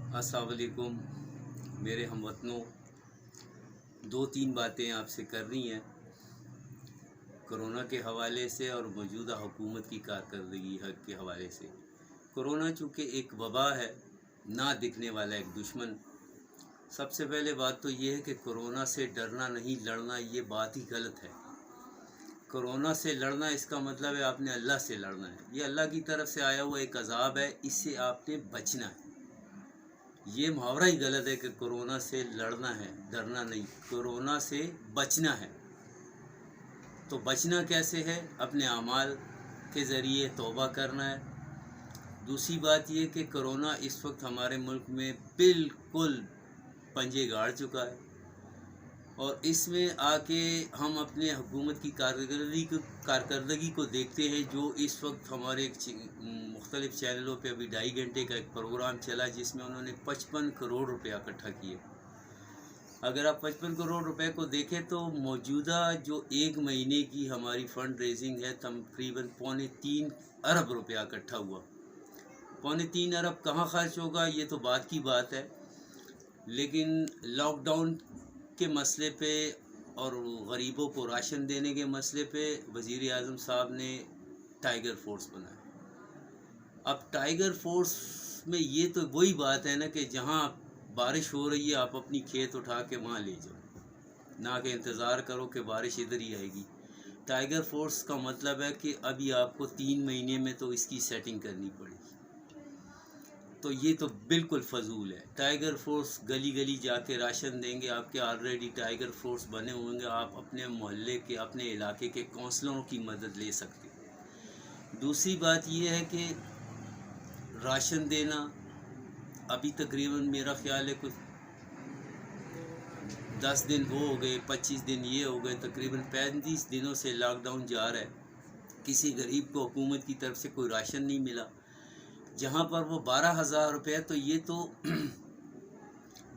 अस्सलाम वालेकुम मेरे हमवतनों। दो तीन बातें आपसे करनी हैं कोरोना के हवाले से और मौजूदा हुकूमत की कारकर्दगी के हवाले से। कोरोना चूँकि एक वबा है, ना दिखने वाला एक दुश्मन। सबसे पहले बात तो ये है कि कोरोना से डरना नहीं, लड़ना, ये बात ही गलत है। कोरोना से लड़ना इसका मतलब है आपने अल्लाह से लड़ना है। ये अल्लाह की तरफ से आया हुआ एक अज़ाब है, इससे आपने बचना है। ये मुहावरा ही गलत है कि कोरोना से लड़ना है, डरना नहीं, कोरोना से बचना है। तो बचना कैसे है? अपने अमाल के ज़रिए तौबा करना है। दूसरी बात ये कि कोरोना इस वक्त हमारे मुल्क में बिल्कुल पंजे गाड़ चुका है और इसमें आके हम अपने हुकूमत की कारकर्दगी को देखते हैं। जो इस वक्त हमारे मुख्तलिफ़ चैनलों पे अभी 2.5 घंटे का एक प्रोग्राम चला जिसमें उन्होंने 55 करोड़ रुपया इकट्ठा किए। अगर आप 55 करोड़ रुपए को देखें तो मौजूदा जो एक महीने की हमारी फ़ंड रेजिंग है तकरीबन 3.25 अरब रुपया इकट्ठा हुआ। 3.25 अरब कहाँ खर्च होगा ये तो बात की बात है, लेकिन लॉकडाउन के मसले पे और गरीबों को राशन देने के मसले पे वज़ीर आज़म साहब ने टाइगर फोर्स बनाया। अब टाइगर फोर्स में ये तो वही बात है ना कि जहाँ बारिश हो रही है आप अपनी खेत उठा के वहाँ ले जाओ, ना कि इंतज़ार करो कि बारिश इधर ही आएगी। टाइगर फोर्स का मतलब है कि अभी आपको 3 महीने में तो इसकी सेटिंग करनी पड़ेगी। तो ये तो बिल्कुल फजूल है। टाइगर फोर्स गली गली जाके राशन देंगे, आपके ऑलरेडी टाइगर फोर्स बने होंगे, आप अपने मोहल्ले के अपने इलाके के काउंसलरों की मदद ले सकते। दूसरी बात ये है कि राशन देना अभी तकरीबन मेरा ख्याल है कुछ 10 दिन वो हो गए, 25 दिन ये हो गए, तकरीबन 35 दिनों से लॉकडाउन जा रहा है। किसी गरीब को हुकूमत की तरफ से कोई राशन नहीं मिला। जहाँ पर वो 12,000 रुपये, तो ये तो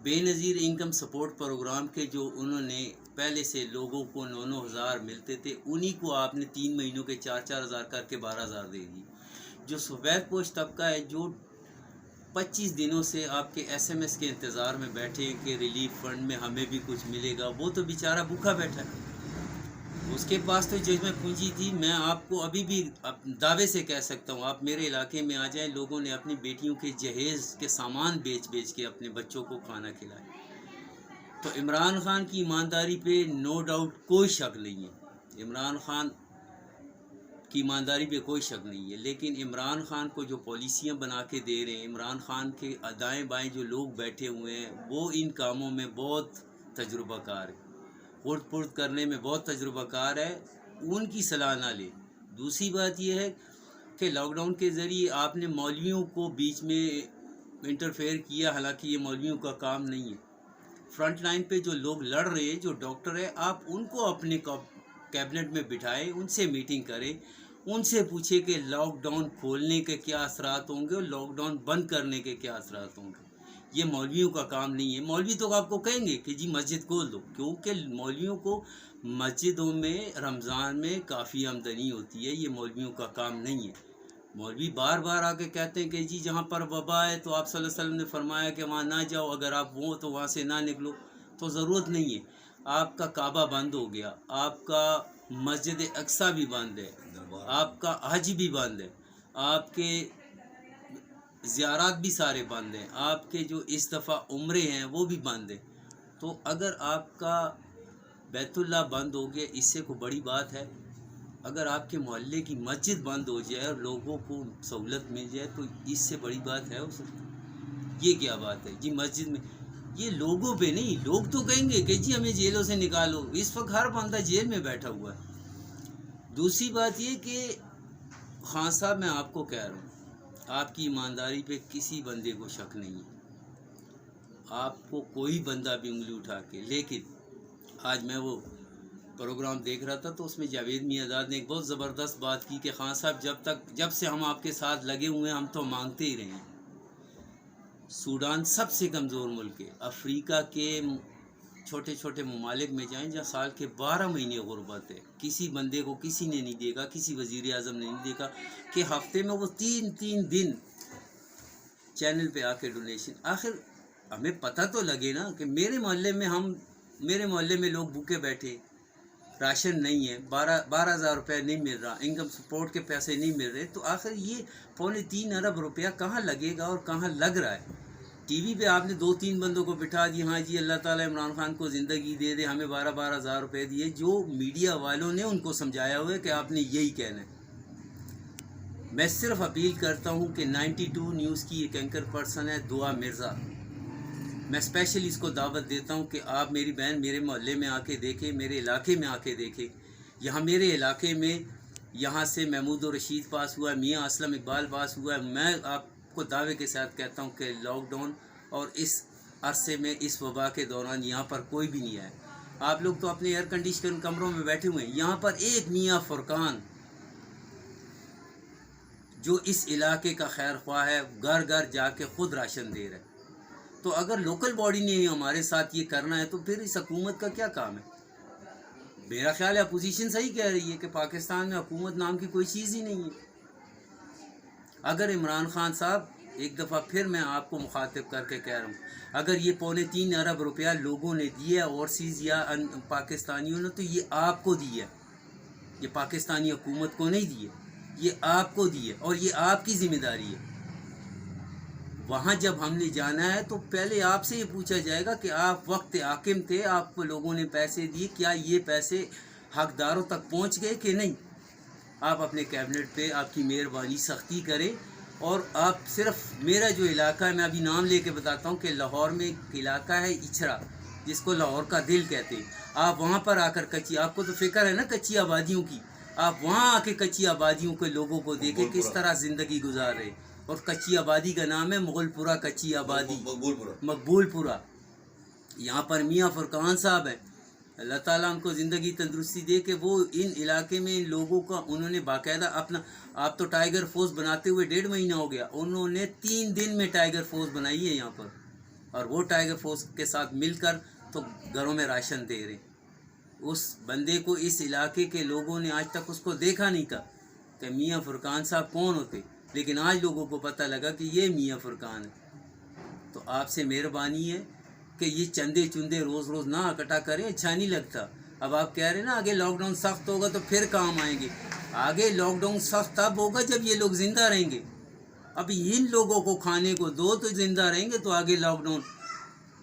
बेनज़ीर इनकम सपोर्ट प्रोग्राम के जो उन्होंने पहले से लोगों को 9-9 हज़ार मिलते थे, उन्हीं को आपने 3 महीनों के 4-4 हज़ार करके 12,000 दे दी। जो सफ़ेद पोश तबका है जो 25 दिनों से आपके SMS के इंतज़ार में बैठे हैं कि रिलीफ फंड में हमें भी कुछ मिलेगा, वो तो बेचारा भूखा बैठा है। उसके पास तो जिसमें पूंजी थी, मैं आपको अभी भी दावे से कह सकता हूँ, आप मेरे इलाके में आ जाएं, लोगों ने अपनी बेटियों के जहेज़ के सामान बेच बेच के अपने बच्चों को खाना खिलाया। तो इमरान खान की ईमानदारी पे नो डाउट कोई शक नहीं है, इमरान खान की ईमानदारी पे कोई शक नहीं है, लेकिन इमरान खान को जो पॉलिसियाँ बना के दे रहे हैं, इमरान खान के दाएँ बाएँ जो लोग बैठे हुए हैं वो इन कामों में बहुत तजुर्बाकार है, उर्द पुर्द करने में बहुत तजुर्बाकार है, उनकी सलाह ना ले। दूसरी बात यह है कि लॉकडाउन के ज़रिए आपने मौलवियों को बीच में इंटरफेयर किया, हालांकि ये मौलवियों का काम नहीं है। फ्रंट लाइन पे जो लोग लड़ रहे हैं, जो डॉक्टर है, आप उनको अपने कैबिनेट में बिठाएं, उनसे मीटिंग करें, उनसे पूछे कि लॉकडाउन खोलने के क्या असरात होंगे और लॉकडाउन बंद करने के क्या असरात होंगे। ये मौलवियों का काम नहीं है। मौलवी तो आपको कहेंगे कि जी मस्जिद खोल दो, क्योंकि मौलवियों को मस्जिदों में रमज़ान में काफ़ी आमदनी होती है, ये मौलवियों का काम नहीं है। मौलवी बार बार आके कहते हैं कि जी जहाँ पर वबा है तो आप सल्लल्लाहु अलैहि वसल्लम ने फरमाया कि वहाँ ना जाओ, अगर आप वो तो वहाँ से ना निकलो, तो ज़रूरत नहीं है। आपका काबा बंद हो गया, आपका मस्जिद अक्सा भी बंद है, आपका हज भी बंद है, आपके ज़ियारात भी सारे बंद हैं, आपके जो इस दफ़ा उम्रे हैं वो भी बंद हैं। तो अगर आपका बैतुल्लाह बंद हो गया, इससे कोई बड़ी बात है? अगर आपके मोहल्ले की मस्जिद बंद हो जाए और लोगों को सहूलत मिल जाए तो इससे बड़ी बात है उस? ये क्या बात है जी मस्जिद में? ये लोगों पे नहीं, लोग तो कहेंगे कि जी हमें जेलों से निकालो, इस वक्त हर बंदा जेल में बैठा हुआ है। दूसरी बात ये कि खान साहब, मैं आपको कह रहा हूँ, आपकी ईमानदारी पे किसी बंदे को शक नहीं है, आपको कोई बंदा भी उंगली उठा के। लेकिन आज मैं वो प्रोग्राम देख रहा था तो उसमें जावेद मियाँदाद ने एक बहुत ज़बरदस्त बात की कि खान साहब जब से हम आपके साथ लगे हुए हैं हम तो मांगते ही रहे हैं। सूडान सबसे कमज़ोर मुल्क है, अफ्रीका के छोटे छोटे ममालिक में जाएं जहाँ साल के 12 महीने गुर्बत है, किसी बंदे को किसी ने नहीं देखा, किसी वज़ीर आज़म ने नहीं देखा कि हफ्ते में वो 3-3 दिन चैनल पे आके डोनेशन, आखिर हमें पता तो लगे ना कि मेरे मोहल्ले में लोग भूखे बैठे, राशन नहीं है, 12,000 रुपये नहीं मिल रहा, इनकम सपोर्ट के पैसे नहीं मिल रहे, तो आखिर ये 3.25 अरब रुपया कहाँ लगेगा और कहाँ लग रहा है। टीवी पे आपने 2-3 बंदों को बिठा दिया, हाँ जी अल्लाह ताला इमरान खान को ज़िंदगी दे दे, हमें 12,000 रुपये दिए, जो मीडिया वालों ने उनको समझाया हुआ है कि आपने यही कहना है। मैं सिर्फ अपील करता हूँ कि 92 न्यूज़ की एक एंकर पर्सन है दुआ मिर्ज़ा, मैं स्पेशली इसको दावत देता हूँ कि आप मेरी बहन मेरे मोहल्ले में आके देखें, मेरे इलाके में आके देखें। यहाँ मेरे इलाके में यहाँ से महमूद और रशीद पास हुआ है, मियाँ असलम इकबाल पास हुआ है। मैं आपको दावे के साथ कहता हूँ कि लॉकडाउन और इस अरसे में इस वबा के दौरान यहाँ पर कोई भी नहीं आया। आप लोग तो अपने एयर कंडीशन कमरों में बैठे हुए हैं, यहाँ पर एक मियाँ फुरकान जो इस इलाके का खैर ख्वाह है, घर घर जाके ख़ुद राशन दे रहा है। तो अगर लोकल बॉडी ने हमारे साथ ये करना है तो फिर इस हुकूमत का क्या काम है। मेरा ख्याल है अपोजिशन सही कह रही है कि पाकिस्तान में हुकूमत नाम की कोई चीज़ ही नहीं है। अगर इमरान खान साहब, एक दफ़ा फिर मैं आपको मुखातिब करके कह रहा हूँ, अगर ये 3.25 अरब रुपया लोगों ने दिया ओवरसीज़ या पाकिस्तानियों ने, तो ये आपको दिया, ये पाकिस्तानी हुकूमत को नहीं दिए, ये आपको दिए और ये आपकी ज़िम्मेदारी है। वहाँ जब हमने जाना है तो पहले आपसे ये पूछा जाएगा कि आप वक्त हाकिम थे, आपको लोगों ने पैसे दिए, क्या ये पैसे हकदारों तक पहुँच गए कि नहीं। आप अपने कैबिनेट पे आपकी मेहरबानी सख्ती करें। और आप सिर्फ मेरा जो इलाका है, मैं अभी नाम लेके बताता हूँ कि लाहौर में एक इलाका है इछरा, जिसको लाहौर का दिल कहते हैं। आप वहाँ पर आकर आपको तो फिक्र है ना कच्ची आबादियों की, आप वहाँ आके कच्ची आबादियों के लोगों को देखें किस तरह ज़िंदगी गुजार रहे। और कच्ची आबादी का नाम है मुगलपुरा कच्ची आबादी, मकबूलपुरा। यहाँ पर मियाँ फुरकान साहब हैं, अल्लाह ताला उनको ज़िंदगी तंदुरुस्ती दे कि वो इन इलाके में लोगों का उन्होंने बाकायदा अपना, आप तो टाइगर फोर्स बनाते हुए 1.5 महीना हो गया, उन्होंने 3 दिन में टाइगर फोर्स बनाई है यहाँ पर। और वो टाइगर फोर्स के साथ मिलकर तो घरों में राशन दे रहे। उस बंदे को इस इलाके के लोगों ने आज तक उसको देखा नहीं था कि मियाँ फुरकान साहब कौन होते, लेकिन आज लोगों को पता लगा कि ये मियाँ फुरकान है। तो आपसे मेहरबानी है कि ये चंदे चुंदे रोज़ रोज़ ना इकट्ठा करें, अच्छा नहीं लगता। अब आप कह रहे हैं ना आगे लॉकडाउन सख्त होगा तो फिर काम आएंगे, आगे लॉकडाउन सख्त तब होगा जब ये लोग ज़िंदा रहेंगे। अब इन लोगों को खाने को दो तो ज़िंदा रहेंगे, तो आगे लॉकडाउन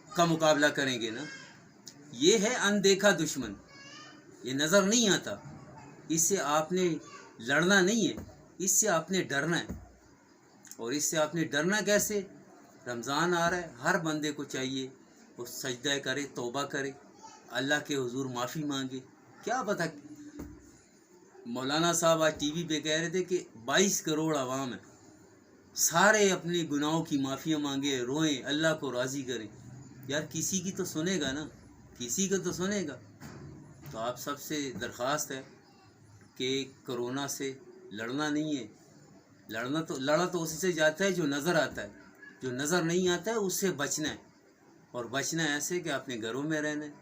का मुकाबला करेंगे ना। ये है अनदेखा दुश्मन, ये नज़र नहीं आता। इससे आपने लड़ना नहीं है, इससे आपने डरना है। और इससे आपने डरना कैसे? रमज़ान आ रहा है, हर बंदे को चाहिए वो सजदा करे, तौबा करे, अल्लाह के हुजूर माफ़ी मांगे। क्या पता, मौलाना साहब आज टीवी पे कह रहे थे कि 22 करोड़ आवाम है, सारे अपने गुनाहों की माफ़ियाँ मांगे, रोएं, अल्लाह को राज़ी करें। यार किसी की तो सुनेगा ना, किसी का तो सुनेगा। तो आप सबसे दरख्वास्त है कि कोरोना से लड़ना नहीं है, लड़ा तो उसी से जाता है जो नज़र आता है, जो नज़र नहीं आता है उससे बचना है। और बचना ऐसे कि अपने घरों में रहना है,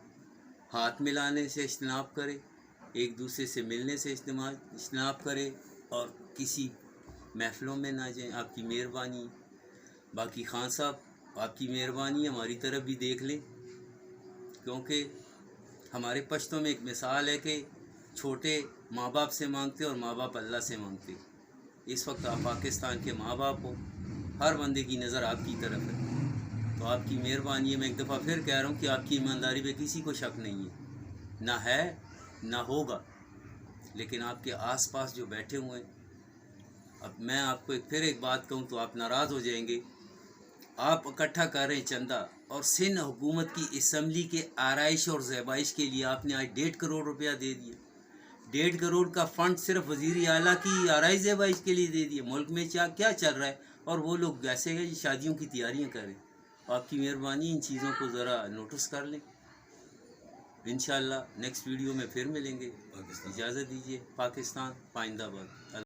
हाथ मिलाने से इज्तनाब करें, एक दूसरे से मिलने से इज्तनाब करें, और किसी महफिलों में ना जाएं। आपकी मेहरबानी। बाकी खान साहब आपकी मेहरबानी, हमारी तरफ भी देख लें, क्योंकि हमारे पश्तों में एक मिसाल है कि छोटे माँ बाप से मांगते और माँ बाप अल्लाह से मांगते। इस वक्त आप पाकिस्तान के माँ बाप हो, हर बंदे की नज़र आपकी तरफ है। तो आपकी मेहरबानी है। मैं एक दफ़ा फिर कह रहा हूँ कि आपकी ईमानदारी पे किसी को शक नहीं है, ना है ना होगा। लेकिन आपके आसपास जो बैठे हुए हैं, अब मैं आपको फिर एक बात कहूँ तो आप नाराज़ हो जाएंगे। आप इकट्ठा कर रहे हैं चंदा, और सिंध हुकूमत की असम्बली के आराइश और ज़ैबाइश के लिए आपने आज 1.5 करोड़ रुपया दे दिया। 1.5 करोड़ का फ़ंड सिर्फ वज़ीर आला की आराइश ज़ैबाइश के लिए दे दिया। मुल्क में क्या चल रहा है, और वो लोग वैसे हैं शादियों की तैयारियां करें। आपकी मेहरबानी, इन चीज़ों को ज़रा नोटिस कर लें। इंशाअल्लाह नेक्स्ट वीडियो में फिर मिलेंगे। इजाज़त दीजिए। पाकिस्तान पाइंदाबाद।